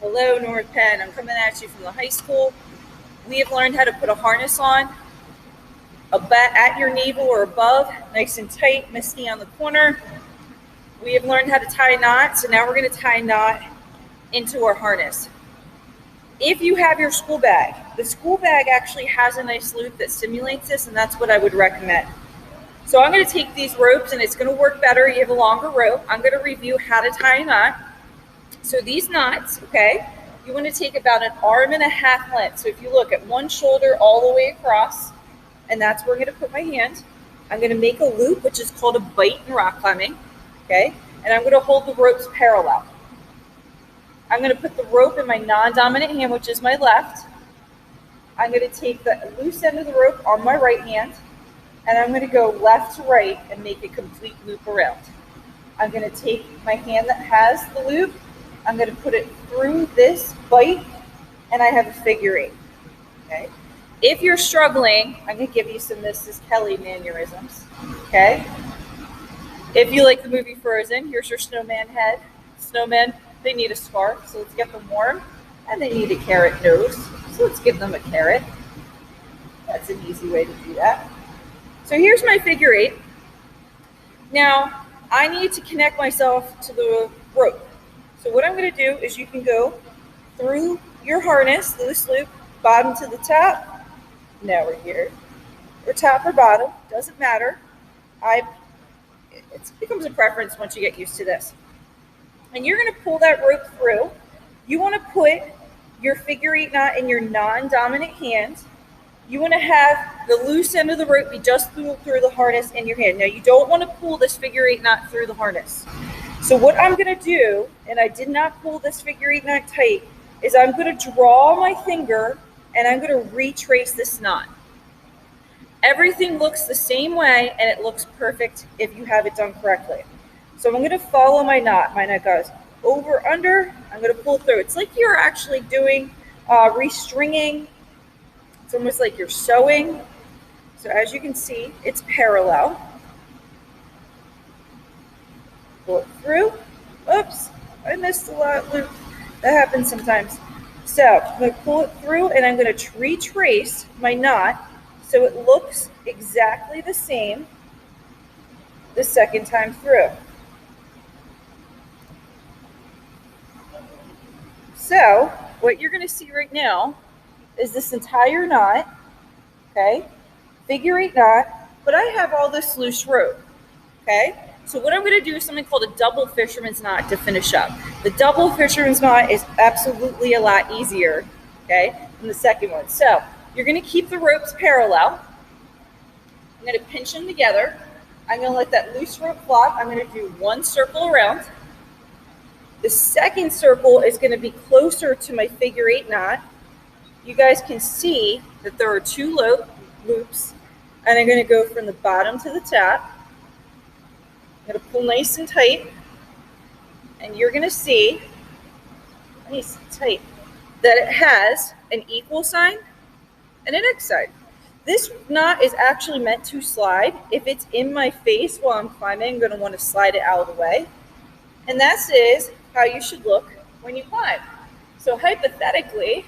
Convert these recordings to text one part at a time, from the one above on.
Hello, North Penn. I'm coming at you from the high school. We have learned how to put a harness on at your navel or above, nice and tight, Misty on the corner. We have learned how to tie a knot, so now we're going to tie a knot into our harness. If you have your school bag, the school bag actually has a nice loop that simulates this, and that's what I would recommend. So I'm going to take these ropes, and it's going to work better. You have a longer rope. I'm going to review how to tie a knot. So these knots, okay, you want to take about 1.5 arms length. So if you look at one shoulder all the way across, and that's where I'm going to put my hand. I'm going to make a loop, which is called a bite in rock climbing, okay, and I'm going to hold the ropes parallel. I'm going to put the rope in my non-dominant hand, which is my left. I'm going to take the loose end of the rope on my right hand, and I'm going to go left to right and make a complete loop around. I'm going to take my hand that has the loop, I'm going to put it through this bite, and I have a figure 8, okay? If you're struggling, I'm going to give you some Mrs. Kelly mannerisms, okay? If you like the movie Frozen, here's your snowman head. Snowmen, they need a scarf, so let's get them warm, and they need a carrot nose, so let's give them a carrot. That's an easy way to do that. So here's my figure 8. Now, I need to connect myself to the rope. So what I'm going to do is you can go through your harness, loose loop, bottom to the top. Now we're here. Or top or bottom, doesn't matter. It becomes a preference once you get used to this. And you're going to pull that rope through. You want to put your figure 8 knot in your non-dominant hand. You want to have the loose end of the rope be just through the harness in your hand. Now you don't want to pull this figure 8 knot through the harness. So what I'm going to do, and I did not pull this figure 8 knot tight, is I'm going to draw my finger and I'm going to retrace this knot. Everything looks the same way and it looks perfect if you have it done correctly. So I'm going to follow my knot. My knot goes over, under, I'm going to pull through. It's like you're actually doing restringing. It's almost like you're sewing. So as you can see, it's parallel. Pull it through. Oops, I missed a lot loop. That happens sometimes. So I'm going to pull it through and I'm going to retrace my knot so it looks exactly the same the second time through. So what you're going to see right now is this entire knot, okay, figure 8 knot, but I have all this loose rope, okay? So what I'm going to do is something called a double fisherman's knot to finish up. The double fisherman's knot is absolutely a lot easier, okay, than the second one. So you're going to keep the ropes parallel. I'm going to pinch them together. I'm going to let that loose rope flop. I'm going to do one circle around. The second circle is going to be closer to my figure 8 knot. You guys can see that there are 2 loops, and I'm going to go from the bottom to the top. I'm going to pull nice and tight, and you're going to see, nice and tight, that it has an equal sign and an X sign. This knot is actually meant to slide. If it's in my face while I'm climbing, I'm going to want to slide it out of the way. And that is how you should look when you climb. So hypothetically,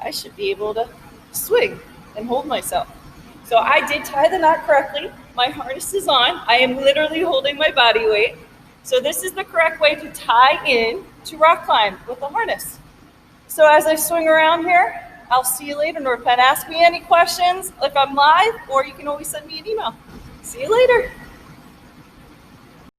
I should be able to swing and hold myself. So I did tie the knot correctly. My harness is on. I am literally holding my body weight. So this is the correct way to tie in to rock climb with a harness. So as I swing around here, I'll see you later, North Penn. Ask me any questions if I'm live, or you can always send me an email. See you later.